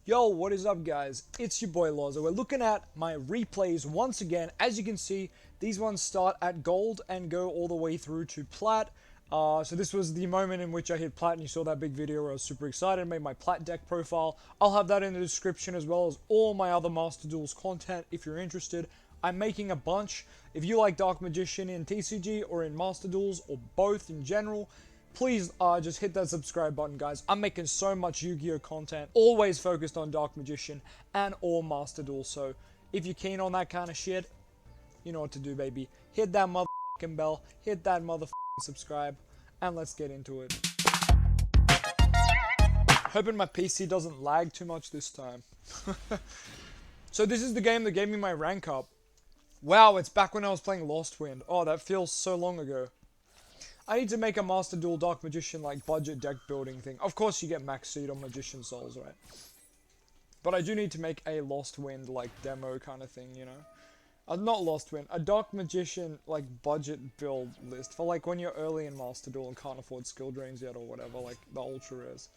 Yo, what is up guys? It's your boy LOZA. We're looking at my replays once again. As you can see, these ones start at gold and go all the way through to plat. So this was the moment in which I hit plat, and you saw that big video where I was super excited, made my plat deck profile. I'll have that in the description as well as all my other Master Duels content if you're interested. I'm making a bunch. If you like Dark Magician in TCG or in Master Duels or both in general, please just hit that subscribe button, guys. I'm making so much Yu-Gi-Oh content, always focused on Dark Magician and all Master Duel. So if you're keen on that kind of shit, you know what to do, baby. Hit that motherfucking bell, hit that motherfucking subscribe, and let's get into it. Hoping my PC doesn't lag too much this time. So this is the game that gave me my rank up. Wow, it's back when I was playing Lost Wind. Oh, that feels so long ago. I need to make a Master Duel Dark Magician like budget deck building thing. Of course you get max seed on Magician Souls, right? But I do need to make a Lost Wind like demo kind of thing, you know? Not Lost Wind, a Dark Magician like budget build list for like when you're early in Master Duel and can't afford skill drains yet or whatever, like the ultra rares.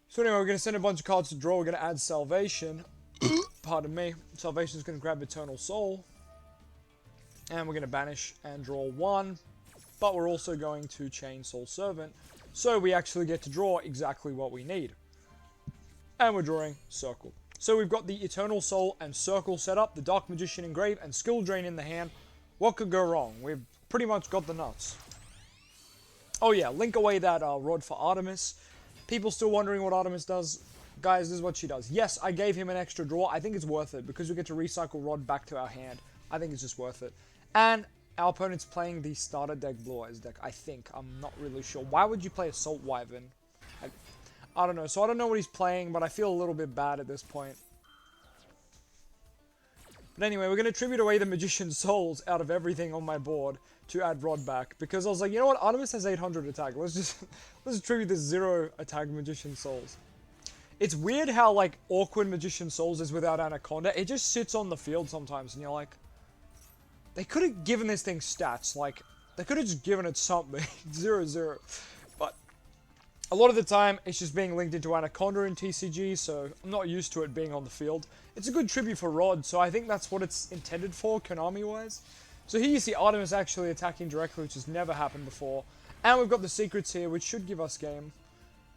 So anyway, we're going to send a bunch of cards to draw. We're going to add Salvation. Pardon me. Salvation's going to grab Eternal Soul. And we're going to banish and draw one. But we're also going to chain Soul Servant, so we actually get to draw exactly what we need. And we're drawing Circle. So we've got the Eternal Soul and Circle set up, the Dark Magician engrave, and Skill Drain in the hand. What could go wrong? We've pretty much got the nuts. Oh yeah, link away that rod for Artemis. People still wondering what Artemis does. Guys, this is what she does. Yes, I gave him an extra draw. I think it's worth it, because we get to recycle Rod back to our hand. I think it's just worth it. And our opponent's playing the starter deck, Blue Eyes deck, I think. I'm not really sure. Why would you play Assault Wyvern? I don't know. So I don't know what he's playing, but I feel a little bit bad at this point. But anyway, we're going to tribute away the Magician's Souls out of everything on my board to add Rod back. Because I was like, you know what? Artemis has 800 attack. Let's tribute this 0 attack Magician Souls. It's weird how, like, awkward Magician Souls is without Anaconda. It just sits on the field sometimes, and you're like, they could have given this thing stats, like, they could have just given it something, 0-0, but a lot of the time, it's just being linked into Anaconda in TCG, so I'm not used to it being on the field. It's a good tribute for Rod, so I think that's what it's intended for, Konami-wise. So here you see Artemis actually attacking directly, which has never happened before, and we've got the secrets here, which should give us game.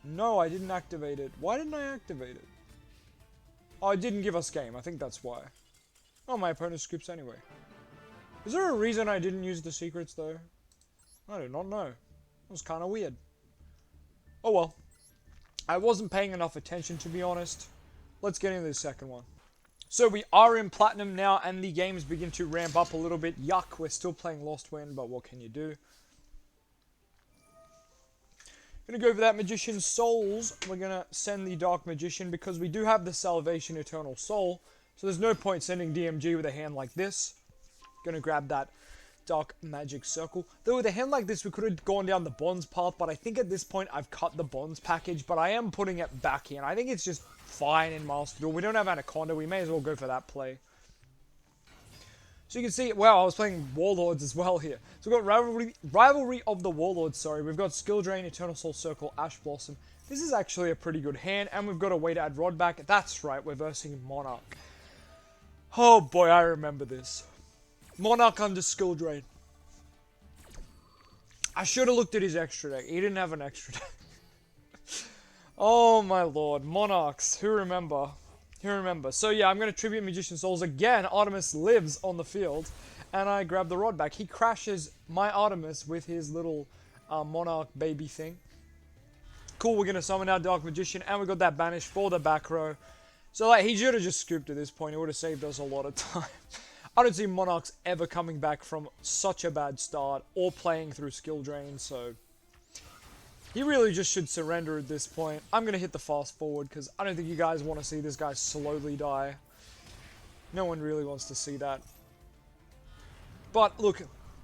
No, I didn't activate it. Why didn't I activate it? Oh, it didn't give us game, I think that's why. Oh, my opponent scripts anyway. Is there a reason I didn't use the secrets, though? I do not know. It was kind of weird. Oh well. I wasn't paying enough attention, to be honest. Let's get into the second one. So we are in Platinum now, and the games begin to ramp up a little bit. Yuck, we're still playing Lost Wind, but what can you do? Gonna go for that Magician Souls. We're gonna send the Dark Magician, because we do have the Salvation Eternal Soul. So there's no point sending DMG with a hand like this. Gonna grab that Dark Magic Circle. Though with a hand like this, we could have gone down the Bonds path, but I think at this point I've cut the Bonds package, but I am putting it back in. I think it's just fine in Master Duel. We don't have Anaconda, we may as well go for that play. So you can see, wow, I was playing Warlords as well here. So we've got Rivalry of the Warlords, sorry. We've got Skill Drain, Eternal Soul Circle, Ash Blossom. This is actually a pretty good hand, and we've got a way to add Rod back. That's right, we're versing Monarch. Oh boy, I remember this. Monarch under Skill Drain. I should have looked at his extra deck. He didn't have an extra deck. Oh my lord. Monarchs. Who remember? Who remember? So yeah, I'm going to tribute Magician Souls again. Artemis lives on the field. And I grab the Rod back. He crashes my Artemis with his little Monarch baby thing. Cool, we're going to summon our Dark Magician. And we got that banish for the back row. So like, he should have just scooped at this point. It would have saved us a lot of time. I don't see Monarchs ever coming back from such a bad start or playing through skill drain, so he really just should surrender at this point. I'm going to hit the fast forward because I don't think you guys want to see this guy slowly die. No one really wants to see that. But look,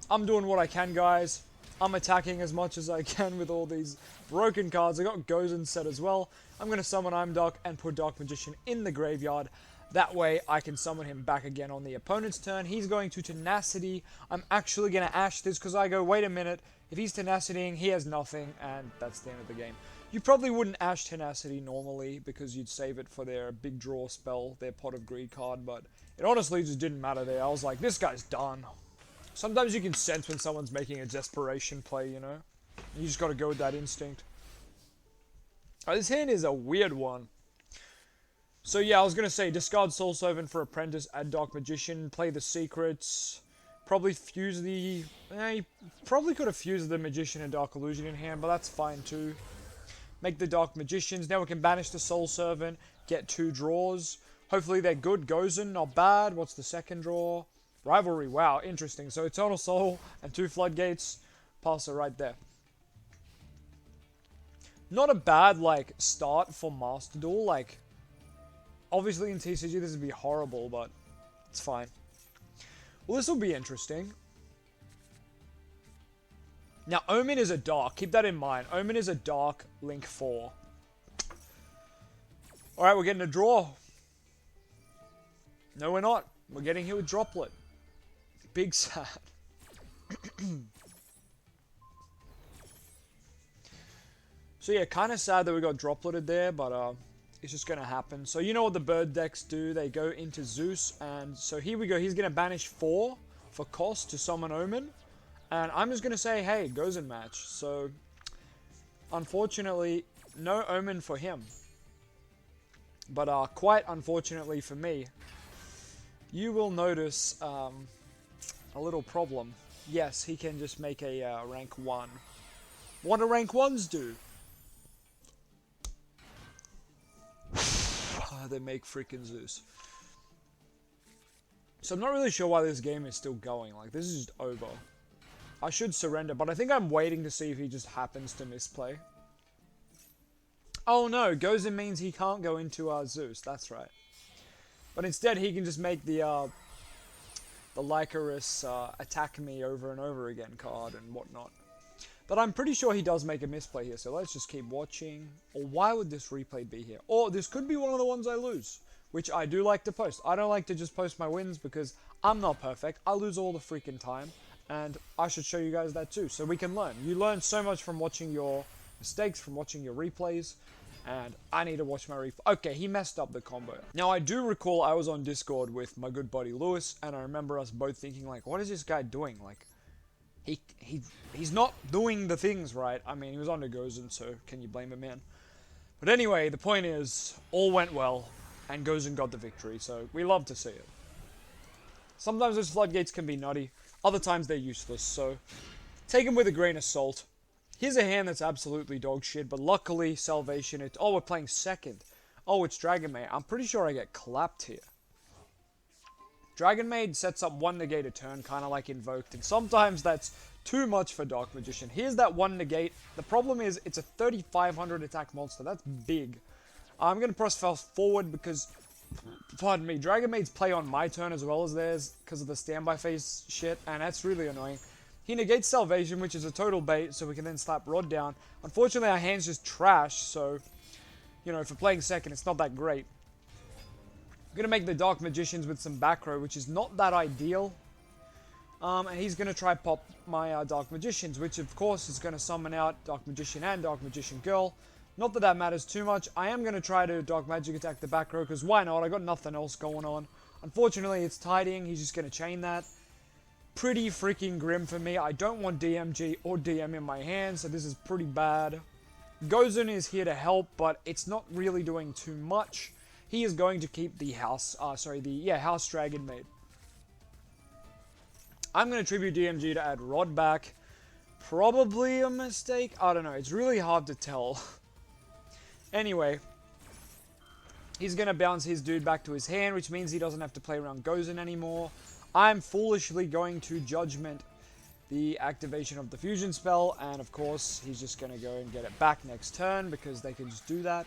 I'm doing what I can, guys. I'm attacking as much as I can with all these broken cards. I got Gozen set as well. I'm going to summon Imdark and put Dark Magician in the graveyard. That way, I can summon him back again on the opponent's turn. He's going to Tenacity. I'm actually going to Ash this because I go, wait a minute. If he's Tenacitying, he has nothing, and that's the end of the game. You probably wouldn't Ash Tenacity normally because you'd save it for their big draw spell, their Pot of Greed card, but it honestly just didn't matter there. I was like, this guy's done. Sometimes you can sense when someone's making a desperation play, you know? You just gotta go with that instinct. Oh, this hand is a weird one. So yeah, I was gonna say, discard Soul Servant for Apprentice, add Dark Magician, play the Secrets, probably fuse the... you probably could have fused the Magician and Dark Illusion in hand, but that's fine too. Make the Dark Magicians. Now we can banish the Soul Servant, get 2 draws. Hopefully they're good. Gozen, not bad. What's the second draw? Rivalry, wow, interesting. So Eternal Soul and 2 Floodgates. Pass it right there. Not a bad, like, start for Master Duel. Like, obviously in TCG this would be horrible, but it's fine. Well, this will be interesting. Now, Omen is a dark. Keep that in mind. Omen is a dark Link 4. Alright, we're getting a draw. No, we're not. We're getting here with Droplet. Big sad. So yeah, kind of sad that we got Dropleted there, but it's just going to happen. So you know what the bird decks do. They go into Zeus, and so here we go. He's going to banish 4 for cost to summon Omen. And I'm just going to say, hey, goes in match. So, unfortunately, no Omen for him. But quite unfortunately for me, you will notice a little problem. Yes, he can just make a rank 1. What do rank 1s do? They make freaking Zeus. So I'm not really sure why this game is still going. Like, this is just over. I should surrender, but I think I'm waiting to see if he just happens to misplay. Oh no, Gozen means he can't go into Zeus, that's right. But instead he can just make the Lycaris attack me over and over again card and whatnot. But I'm pretty sure he does make a misplay here, so let's just keep watching. Or why would this replay be here? Or this could be one of the ones I lose, which I do like to post. I don't like to just post my wins because I'm not perfect. I lose all the freaking time. And I should show you guys that too, so we can learn. You learn so much from watching your mistakes, from watching your replays, and I need to watch my replay. Okay, he messed up the combo. Now, I do recall I was on Discord with my good buddy Lewis, and I remember us both thinking, like, what is this guy doing? Like, he's not doing the things right. I mean, he was on the Gozen, so can you blame him, man? But anyway, the point is, all went well, and Gozen got the victory, so we love to see it. Sometimes those floodgates can be nutty. Other times they're useless, so take them with a grain of salt. Here's a hand that's absolutely dog shit, but luckily, Salvation, oh, we're playing second. Oh, it's Dragon Maid. I'm pretty sure I get clapped here. Dragon Maid sets up 1 negate a turn, kind of like Invoked, and sometimes that's too much for Dark Magician. Here's that 1 negate. The problem is, it's a 3500 attack monster. That's big. I'm going to press fast forward because... Pardon me, Dragon Maid's play on my turn as well as theirs because of the standby phase shit, and that's really annoying. He negates Salvation, which is a total bait, so we can then slap Rod down. Unfortunately, our hand's just trash, so, you know, for playing second, it's not that great. I'm going to make the Dark Magicians with some back row, which is not that ideal. And he's going to try pop my Dark Magicians, which of course is going to summon out Dark Magician and Dark Magician Girl. Not that that matters too much. I am going to try to Dark Magic attack the back row, because why not? I got nothing else going on. Unfortunately, it's tidying. He's just going to chain that. Pretty freaking grim for me. I don't want DMG or DM in my hand, so this is pretty bad. Gozen is here to help, but it's not really doing too much. He is going to keep the house, House Dragon Maid. I'm going to tribute DMG to add Rod back. Probably a mistake. I don't know. It's really hard to tell. Anyway, he's going to bounce his dude back to his hand, which means he doesn't have to play around Gozen anymore. I'm foolishly going to Judgment the activation of the fusion spell, and of course, he's just going to go and get it back next turn, because they can just do that.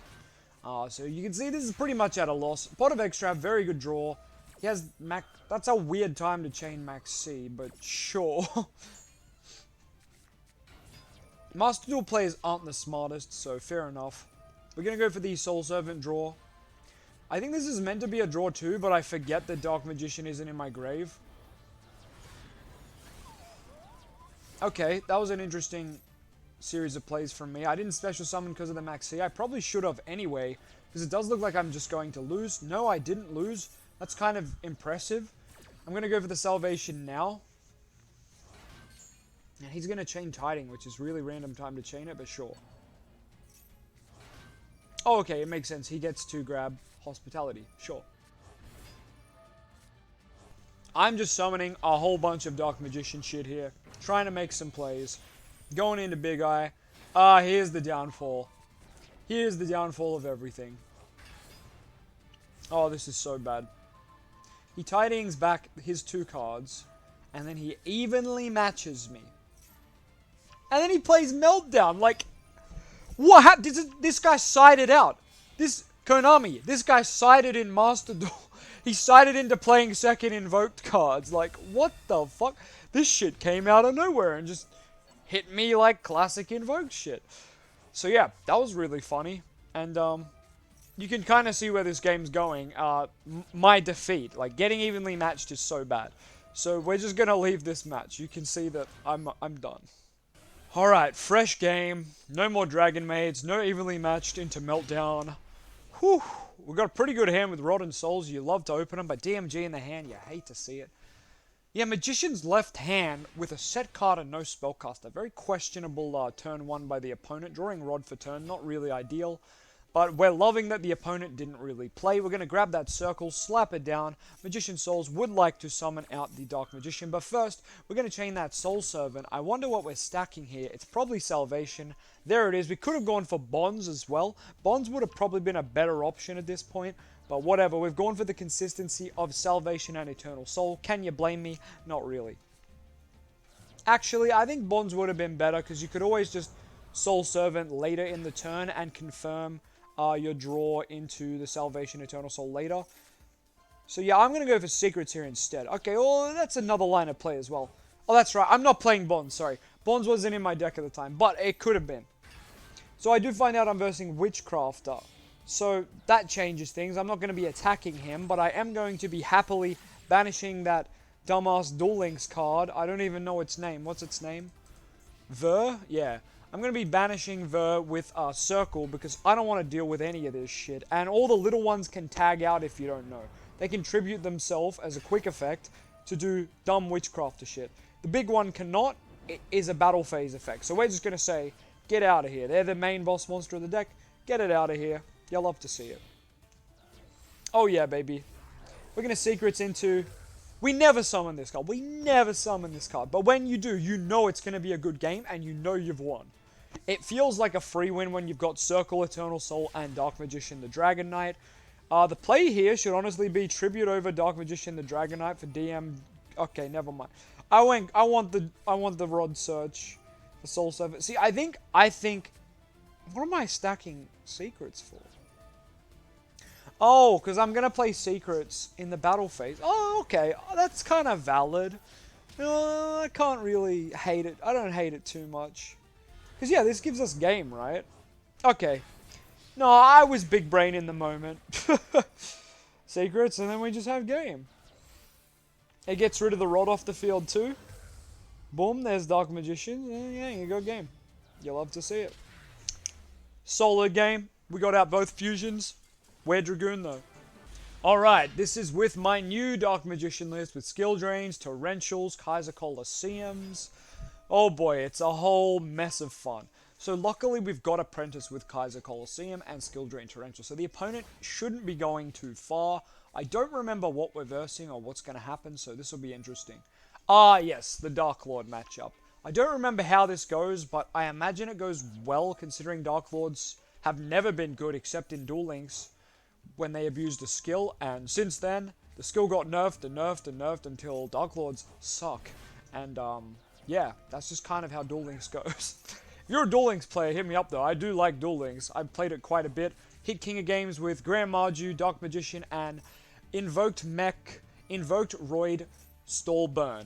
So you can see this is pretty much at a loss. Pot of Extra, very good draw. He has Max... That's a weird time to chain Max C, but sure. Master Duel players aren't the smartest, so fair enough. We're going to go for the Soul Servant draw. I think this is meant to be a draw too, but I forget that Dark Magician isn't in my grave. Okay, that was an interesting series of plays from me. I didn't special summon because of the max C. I probably should have anyway, because it does look like I'm just going to lose. No, I didn't lose. That's kind of impressive. I'm going to go for the Salvation now. And he's going to chain Tiding, which is really random time to chain it, but sure. Oh, okay, it makes sense. He gets to grab Hospitality. Sure. I'm just summoning a whole bunch of Dark Magician shit here. Trying to make some plays. Going into Big Eye. Here's the downfall. Here's the downfall of everything. Oh, this is so bad. He Tidings back his 2 cards. And then he evenly matches me. And then he plays Meltdown. Like, what? This guy sided out. This Konami, this guy sided in Master Duel. He sided into playing second Invoked cards. Like, what the fuck? This shit came out of nowhere and just hit me like classic Invoked shit. So yeah, that was really funny. And you can kind of see where this game's going. My defeat, like getting evenly matched, is so bad. So we're just gonna leave this match. You can see that I'm done. Alright, fresh game. No more Dragon Maids. No evenly matched into Meltdown. Whew. We've got a pretty good hand with Rotten Souls. You love to open them, but DMG in the hand, you hate to see it. Yeah, Magician's left hand with a set card and no spellcaster. Very questionable turn 1 by the opponent. Drawing Rod for turn, not really ideal. But we're loving that the opponent didn't really play. We're going to grab that circle, slap it down. Magician Souls would like to summon out the Dark Magician. But first, we're going to chain that Soul Servant. I wonder what we're stacking here. It's probably Salvation. There it is. We could have gone for Bonds as well. Bonds would have probably been a better option at this point. But whatever. We've gone for the consistency of Salvation and Eternal Soul. Can you blame me? Not really. Actually, I think Bonds would have been better because you could always just Soul Servant later in the turn and confirm your draw into the Salvation Eternal Soul later. So yeah, I'm going to go for Secrets here instead. Okay, well, that's another line of play as well. Oh, that's right. I'm not playing Bonds, sorry. Bonds wasn't in my deck at the time, but it could have been. So I do find out I'm versing Witchcrafter. So that changes things. I'm not going to be attacking him, but I am going to be happily banishing that dumbass Duel Links card. I don't even know its name. What's its name? Ver? Yeah. I'm going to be banishing Ver with a Circle because I don't want to deal with any of this shit. And all the little ones can tag out if you don't know. They contribute themselves as a quick effect to do dumb Witchcrafter shit. The big one cannot. It is a battle phase effect. So we're just going to say, get out of here. They're the main boss monster of the deck. Get it out of here. You'll love to see it. Oh yeah, baby. We're going to Secrets into... We never summon this card. We never summon this card. But when you do, you know it's going to be a good game and you know you've won. It feels like a free win when you've got Circle, Eternal Soul, and Dark Magician, the Dragon Knight. The play here should honestly be Tribute over Dark Magician, the Dragon Knight for DM. Okay, never mind. I want the Rod Search, the Soul Servant. See, I think. What am I stacking Secrets for? Oh, because I'm gonna play Secrets in the battle phase. Oh, okay, that's kind of valid. I can't really hate it. I don't hate it too much. Because, yeah, this gives us game, right? Okay. No, I was big brain in the moment. Secrets, and then we just have game. It gets rid of the Rod off the field, too. Boom, there's Dark Magician. Yeah, you got game. You'll love to see it. Solid game. We got out both fusions. We're Dragoon, though. Alright, this is with my new Dark Magician list with Skill Drains, Torrentials, Kaiser Colosseums. Oh boy, it's a whole mess of fun. So luckily we've got Apprentice with Kaiser Colosseum and Skill Drain Torrential. So the opponent shouldn't be going too far. I don't remember what we're versing or what's going to happen, so this will be interesting. Yes, the Darklord matchup. I don't remember how this goes, but I imagine it goes well considering Darklords have never been good except in Duel Links when they abused the skill, and since then, the skill got nerfed and nerfed and nerfed until Darklords suck. And, yeah, that's just kind of how Duel Links goes. If you're a Duel Links player, hit me up though. I do like Duel Links. I've played it quite a bit. Hit King of Games with Grand Maju, Dark Magician, and Invoked Mech, Invoked Roid, Stall Burn.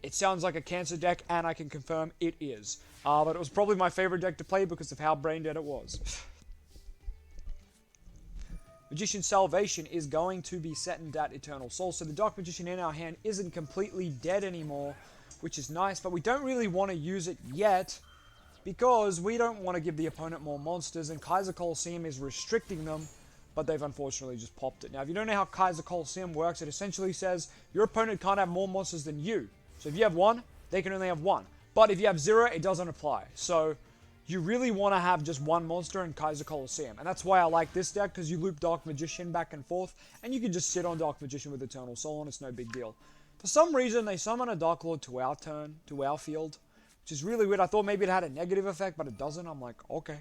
It sounds like a cancer deck, and I can confirm it is. But it was probably my favorite deck to play because of how brain dead it was. Magician Salvation is going to be setting that Eternal Soul, so the Dark Magician in our hand isn't completely dead anymore, which is nice, but we don't really want to use it yet because we don't want to give the opponent more monsters, and Kaiser Coliseum is restricting them, but they've unfortunately just popped it. Now, if you don't know how Kaiser Coliseum works, it essentially says your opponent can't have more monsters than you. So if you have 1, they can only have 1. But if you have 0, it doesn't apply. So you really want to have just 1 monster in Kaiser Coliseum. And that's why I like this deck, because you loop Dark Magician back and forth, and you can just sit on Dark Magician with Eternal Soul, and it's no big deal. For some reason, they summon a Darklord to our turn, to our field, which is really weird. I thought maybe it had a negative effect, but it doesn't. I'm like, okay.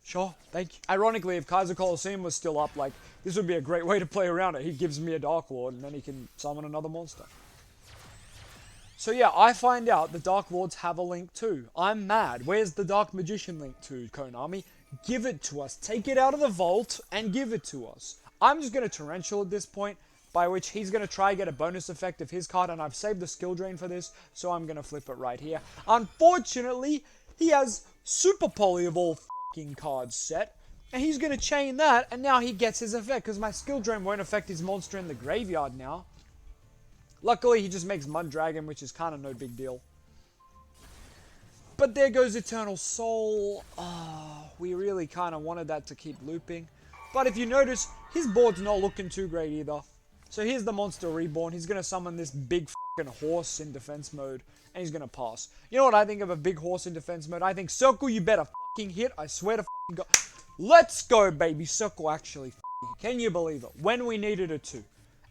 Sure, thank you. Ironically, if Kaiser Coliseum was still up, like, this would be a great way to play around it. He gives me a Darklord, and then he can summon another monster. So yeah, I find out the Dark Lords have a link too. I'm mad. Where's the Dark Magician link to, Konami? Give it to us. Take it out of the vault and give it to us. I'm just going to Torrential at this point, by which he's going to try and get a bonus effect of his card, and I've saved the skill drain for this, so I'm going to flip it right here. Unfortunately, he has Super Poly of all fucking cards set, and he's going to chain that, and now he gets his effect, because my skill drain won't affect his monster in the graveyard now. Luckily, he just makes Mud Dragon, which is kind of no big deal. But there goes Eternal Soul. We really kind of wanted that to keep looping. But if you notice, his board's not looking too great either. So here's the Monster Reborn. He's going to summon this big fucking horse in defense mode, and he's going to pass. You know what I think of a big horse in defense mode? I think, Circle, you better fucking hit. I swear to fucking God. Let's go, baby. Circle actually fucking hit. Can you believe it? When we needed it to.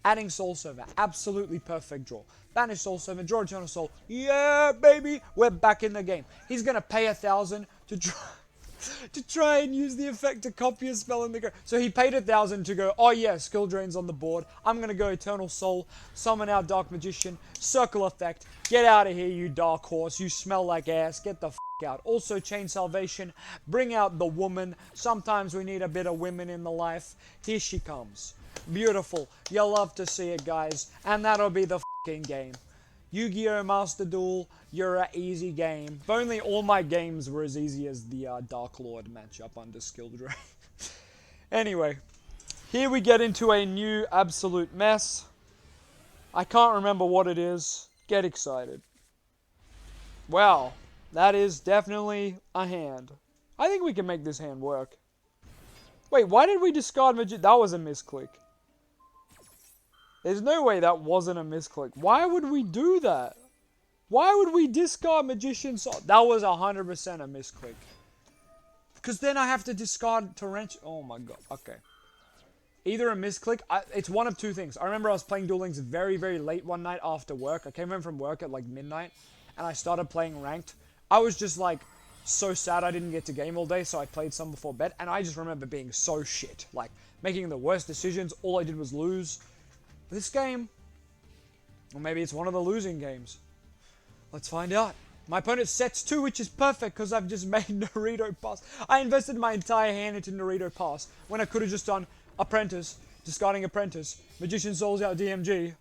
Adding Soul Server, absolutely perfect draw. Banish Soul Server, draw Eternal Soul. Yeah, baby, we're back in the game. He's gonna pay 1,000 to try and use the effect to copy a spell in the go. So he paid 1,000 to go. Oh yeah, skill drain's on the board. I'm gonna go Eternal Soul, summon our Dark Magician, Circle effect. Get out of here, you Dark Horse. You smell like ass. Get the f out. Also, Chain Salvation. Bring out the woman. Sometimes we need a bit of women in the life. Here she comes. Beautiful. You'll love to see it, guys. And that'll be the fucking game. Yu-Gi-Oh! Master Duel, you're an easy game. If only all my games were as easy as the Darklord matchup under Skill Drain. Anyway, here we get into a new absolute mess. I can't remember what it is. Get excited. Wow, that is definitely a hand. I think we can make this hand work. Wait, why did we discard Maju? That was a misclick. There's no way that wasn't a misclick. Why would we do that? Why would we discard Magician's Soul? That was 100% a misclick. Because then I have to discard Torrential. Oh my god. Okay. Either a misclick. It's one of two things. I remember I was playing Duel Links very, very late one night after work. I came home from work at like midnight. And I started playing Ranked. I was just like so sad I didn't get to game all day. So I played some before bed. And I just remember being so shit. Like making the worst decisions. All I did was lose. This game, or maybe it's one of the losing games. Let's find out. My opponent sets 2, which is perfect because I've just made Naruto pass. I invested my entire hand into Naruto pass when I could have just done Apprentice, discarding Apprentice, Magician Souls out DMG.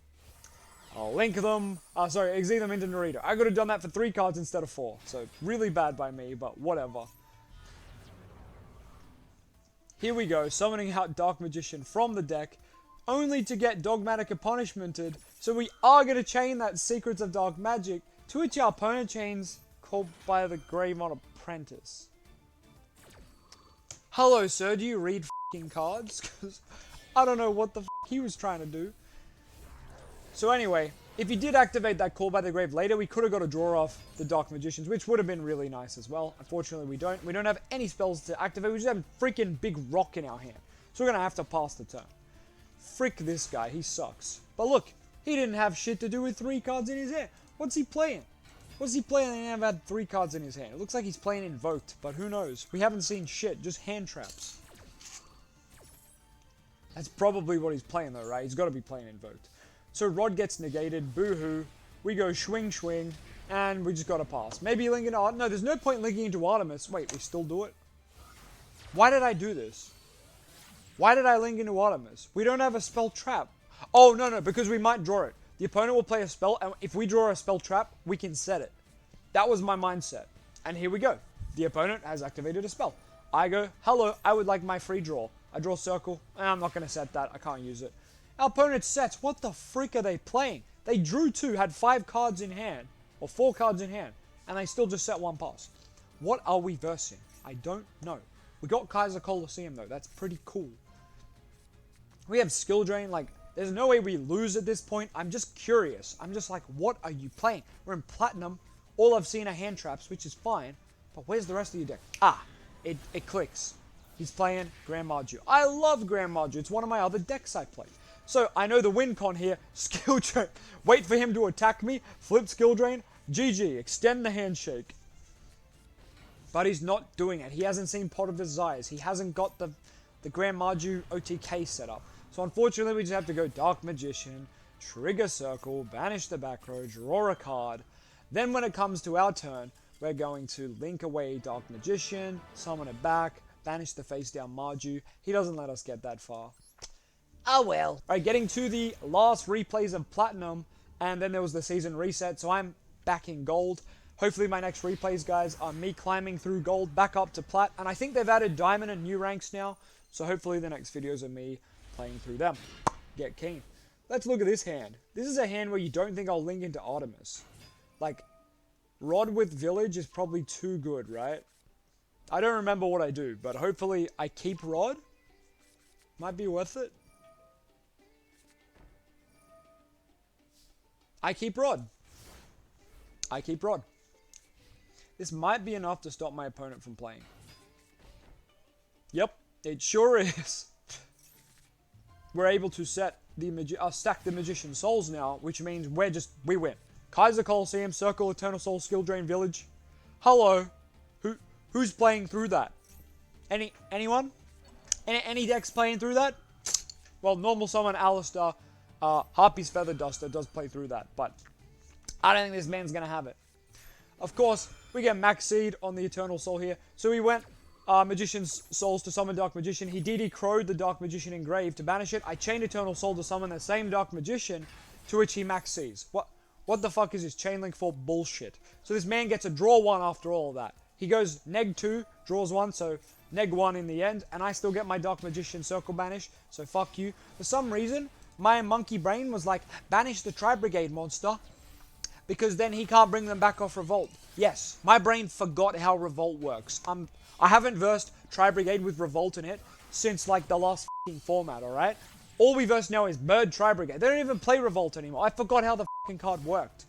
I'll link them, exile them into Naruto. I could have done that for 3 cards instead of 4. So really bad by me, but whatever. Here we go, summoning out Dark Magician from the deck. Only to get Dogmatic and Punishmented, so we are going to chain that Secrets of Dark Magic, to which our opponent chains Called by the Grave on Apprentice. Hello, sir, do you read f***ing cards? Because I don't know what the f*** he was trying to do. So anyway, if he did activate that Call by the Grave later, we could have got a draw off the Dark Magicians, which would have been really nice as well. Unfortunately, we don't. We don't have any spells to activate. We just have a freaking big rock in our hand. So we're going to have to pass the turn. Frick this guy, he sucks. But look, he didn't have shit to do with 3 cards in his hand. What's he playing? What's he playing and he never had 3 cards in his hand? It looks like he's playing Invoked, but who knows? We haven't seen shit, just hand traps. That's probably what he's playing though, right? He's got to be playing Invoked. So Rod gets negated, boo-hoo. We go swing, and we just got to pass. Maybe link into Artemis. No, there's no point linking into Artemis. Wait, we still do it? Why did I do this? Why did I link into Artemis? We don't have a spell trap. Oh, no, because we might draw it. The opponent will play a spell, and if we draw a spell trap, we can set it. That was my mindset. And here we go. The opponent has activated a spell. I go, hello, I would like my free draw. I draw circle. I'm not going to set that. I can't use it. Our opponent sets. What the freak are they playing? They drew 2, had 5 cards in hand, or 4 cards in hand, and they still just set 1 pass. What are we versing? I don't know. We got Kaiser Coliseum though. That's pretty cool. We have skill drain. Like, there's no way we lose at this point. I'm just curious. I'm just like, what are you playing? We're in platinum. All I've seen are hand traps, which is fine. But where's the rest of your deck? Ah, it clicks. He's playing Grand Maju. I love Grand Maju. It's one of my other decks I play. So I know the win con here. Skill drain. Wait for him to attack me. Flip skill drain. GG. Extend the handshake. But he's not doing it. He hasn't seen Pot of Desires. He hasn't got the Grand Maju OTK set up. So unfortunately, we just have to go Dark Magician, trigger Circle, banish the back row, draw a card. Then when it comes to our turn, we're going to link away Dark Magician, summon it back, banish the face down Maju. He doesn't let us get that far. Oh well. Alright, getting to the last replays of Platinum, and then there was the season reset, so I'm back in Gold. Hopefully my next replays, guys, are me climbing through Gold back up to Plat, and I think they've added Diamond and new ranks now, so hopefully the next videos are me playing through them. Get keen. Let's look at this hand. This is a hand where you don't think I'll link into Artemis. Like, Rod with Village is probably too good, right? I don't remember what I do, but hopefully I keep Rod. Might be worth it. I keep Rod. I keep Rod. This might be enough to stop my opponent from playing. Yep, it sure is. We're able to set the stack the Magician Souls now, which means we win. Kaiser Coliseum, Circle, Eternal Soul, Skill Drain, Village. Hello. Who's playing through that? Anyone? Any decks playing through that? Well, Normal Summon, Alistair, Harpy's Feather Duster does play through that, but I don't think this man's gonna have it. Of course, we get Max Seed on the Eternal Soul here. So we went Magician's Souls to summon Dark Magician. He DD Crowed the Dark Magician engraved to banish it. I chained Eternal Soul to summon the same Dark Magician, to which he Max Seeds. What the fuck is this chain link for bullshit? So this man gets a draw 1 after all of that. He goes neg 2, draws 1, so neg 1 in the end, and I still get my Dark Magician Circle banish, so fuck you. For some reason, my monkey brain was like, banish the Tri-Brigade monster, because then he can't bring them back off Revolt. Yes, my brain forgot how Revolt works. I haven't versed Tri-Brigade with Revolt in it since like the last fucking format, alright? All we verse now is Bird Tri-Brigade. They don't even play Revolt anymore. I forgot how the fucking card worked.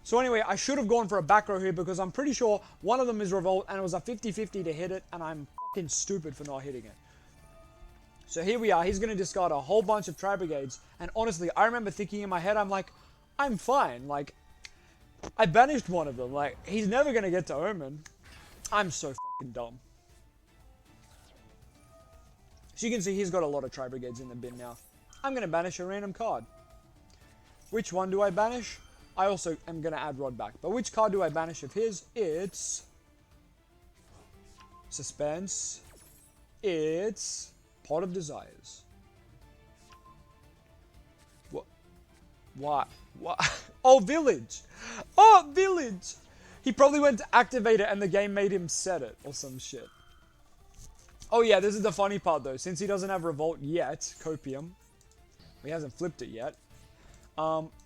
So anyway, I should have gone for a back row here because I'm pretty sure one of them is Revolt and it was a 50-50 to hit it and I'm fucking stupid for not hitting it. So here we are. He's going to discard a whole bunch of Tri-Brigades, and honestly, I remember thinking in my head, I'm like, I'm fine. Like, I banished one of them. Like, he's never going to get to Omen. I'm so fucking dumb. So you can see he's got a lot of Tri-Brigades in the bin now. I'm going to banish a random card. Which one do I banish? I also am going to add Rod back. But which card do I banish of his? It's... Suspense. It's... Pot of Desires. What? Oh, Village! Oh, Village! He probably went to activate it and the game made him set it or some shit. Oh yeah, this is the funny part though. Since he doesn't have Revolt yet, Copium, he hasn't flipped it yet.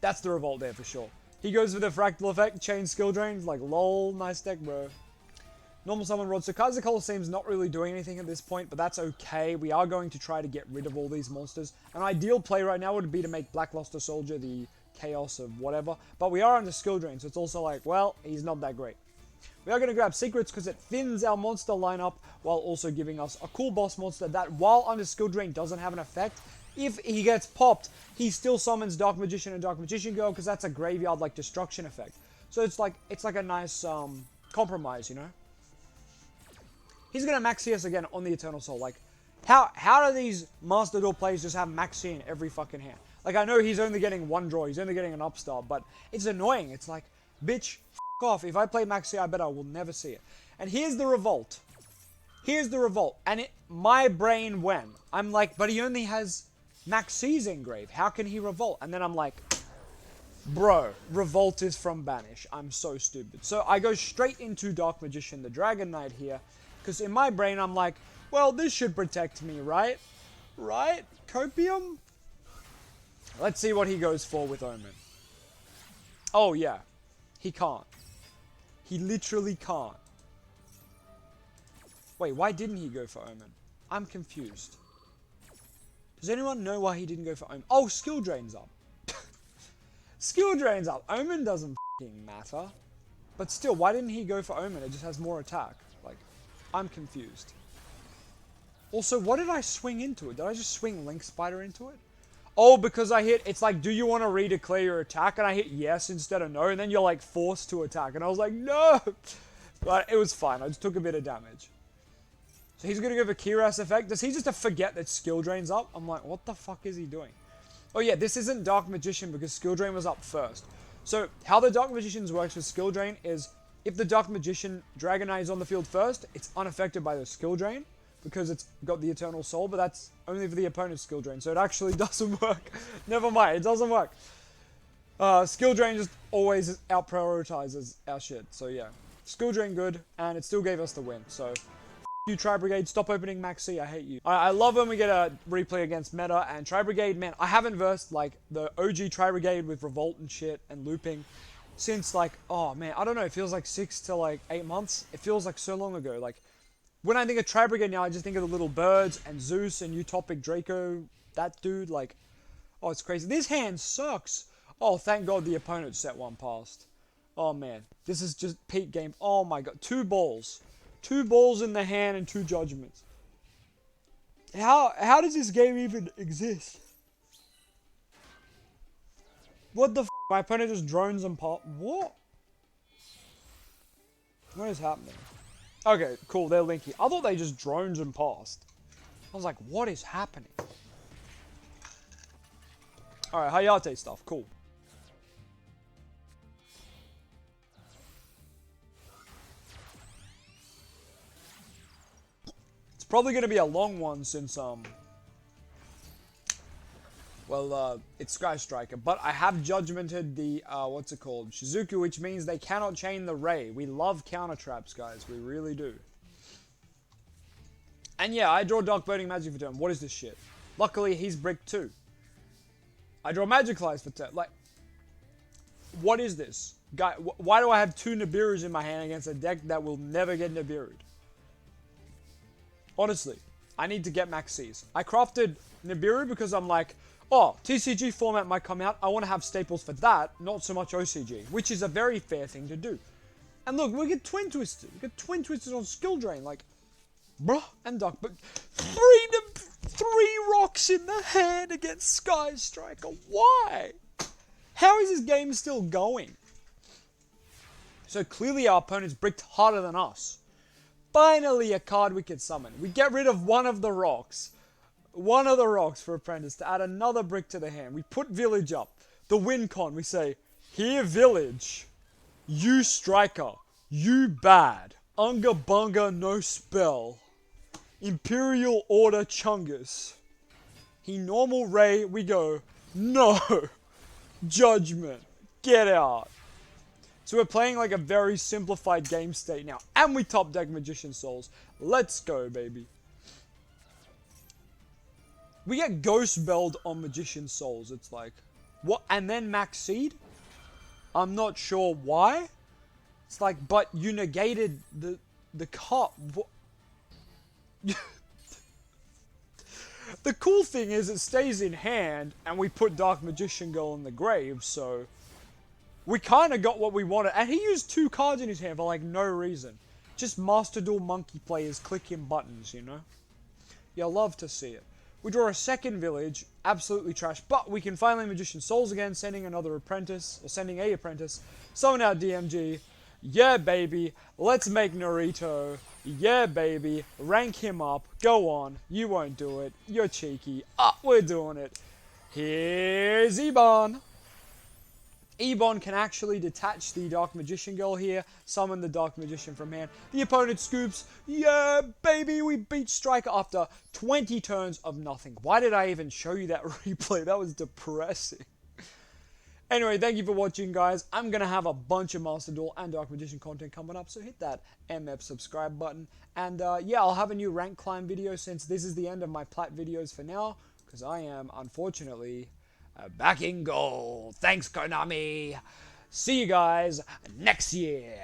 That's the Revolt there for sure. He goes for the Fractal Effect, Chain Skill Drain, like lol, nice deck bro. Normal Summon Rod. So Kaiser Coliseum's not really doing anything at this point, but that's okay. We are going to try to get rid of all these monsters. An ideal play right now would be to make Blackluster Soldier the Chaos of whatever, but we are under Skill Drain, so it's also like, well, he's not that great. We are going to grab Secrets because it thins our monster lineup while also giving us a cool boss monster that, while under Skill Drain, doesn't have an effect. If he gets popped, he still summons Dark Magician and Dark Magician Girl because that's a graveyard like destruction effect. So it's like a nice compromise, you know. He's going to Max CS again on the Eternal Soul. Like, how do these Master Duel players just have Max C in every fucking hand? Like, I know he's only getting one draw, he's only getting an upstart, but it's annoying. It's like, bitch, f*** off. If I play Max C, I bet I will never see it. And here's the Revolt. Here's the Revolt. And my brain went. I'm like, but he only has Max C's engrave. How can he Revolt? And then I'm like, bro, Revolt is from Banish. I'm so stupid. So I go straight into Dark Magician, the Dragon Knight here. Because in my brain, I'm like, well, this should protect me, right? Right? Copium? Let's see what he goes for with Omen. Oh, yeah. He can't. He literally can't. Wait, why didn't he go for Omen? I'm confused. Does anyone know why he didn't go for Omen? Oh, skill drain's up. Skill drain's up. Omen doesn't f***ing matter. But still, why didn't he go for Omen? It just has more attack. Like, I'm confused. Also, what did I swing into it? Did I just swing Link Spider into it? Oh, because I hit, it's like, do you want to redeclare your attack? And I hit yes instead of no, and then you're like forced to attack. And I was like, no! But it was fine, I just took a bit of damage. So he's going to go for Kira's effect. Does he just forget that skill drain's up? I'm like, what the fuck is he doing? Oh yeah, this isn't Dark Magician because skill drain was up first. So how the Dark Magicians works with skill drain is if the Dark Magician Dragon Knight is on the field first, it's unaffected by the skill drain because it's got the Eternal Soul, but that's only for the opponent's skill drain, so it actually doesn't work. Never mind, it doesn't work. Skill drain just always out-prioritizes our shit, so yeah. Skill drain good, and it still gave us the win, so you Tri-Brigade, stop opening Max C, I hate you. I love when we get a replay against meta, and Tri-Brigade, man, I haven't versed, like, the OG Tri-Brigade with Revolt and shit, and looping, since, like, oh man, I don't know, it feels like 6 to, like, 8 months. It feels like so long ago, like, when I think of Tri-Brigade now, I just think of the little birds, and Zeus, and Utopic Draco, that dude, like, oh, it's crazy. This hand sucks. Oh, thank God the opponent set one past. Oh man, this is just peak game. Oh my God, 2 balls. 2 balls in the hand and 2 judgments. How does this game even exist? What the f***? My opponent just drones and pop. What? What is happening? Okay, cool, they're linky. I thought they just drones and passed. I was like, what is happening? Alright, Hayate stuff, cool. Probably going to be a long one since, it's Sky Striker. But I have judgmented the, what's it called? Shizuku, which means they cannot chain the Ray. We love counter traps, guys. We really do. And yeah, I draw Dark Burning Magic for turn. What is this shit? Luckily, he's brick too. I draw Magic Flies for turn. Like, what is this? Guy, why do I have 2 Nibirus in my hand against a deck that will never get Nibiru'd? Honestly, I need to get Max Cs. I crafted Nibiru because I'm like, oh, TCG format might come out. I want to have staples for that, not so much OCG, which is a very fair thing to do. And look, we get Twin Twisted. We get Twin Twisted on Skill Drain, like, bruh, and Dark. But 3 rocks in the hand against Sky Striker. Why? How is this game still going? So clearly our opponent's bricked harder than us. Finally, a card we can summon. We get rid of one of the rocks. One of the rocks for Apprentice to add another brick to the hand. We put Village up. The win con, we say, here Village. You Striker. You bad. Unga Bunga no spell. Imperial Order Chungus. He normal Ray, we go, no. Judgment. Get out. So we're playing like a very simplified game state now. And we top deck Magician Souls. Let's go, baby. We get Ghost Belled on Magician Souls. It's like, what? And then Max Seed? I'm not sure why. It's like, but you negated the card. The cool thing is it stays in hand and we put Dark Magician Girl in the grave, so... We kind of got what we wanted. And he used 2 cards in his hand for like no reason. Just Master Duel Monkey players clicking buttons, you know? You'll love to see it. We draw a second Village. Absolutely trash. But we can finally Magician Souls again. Sending another Apprentice. Or sending a Apprentice. Summon out DMG. Yeah, baby. Let's make Naruto. Yeah, baby. Rank him up. Go on. You won't do it. You're cheeky. We're doing it. Here's Ebon. Ebon can actually detach the Dark Magician Girl here, summon the Dark Magician from hand. The opponent scoops. Yeah, baby, we beat Striker after 20 turns of nothing. Why did I even show you that replay? That was depressing. Anyway, thank you for watching, guys. I'm going to have a bunch of Master Duel and Dark Magician content coming up, so hit that MF subscribe button. And yeah, I'll have a new rank climb video since this is the end of my plat videos for now, because I am, unfortunately... back in goal. Thanks, Konami. See you guys next year.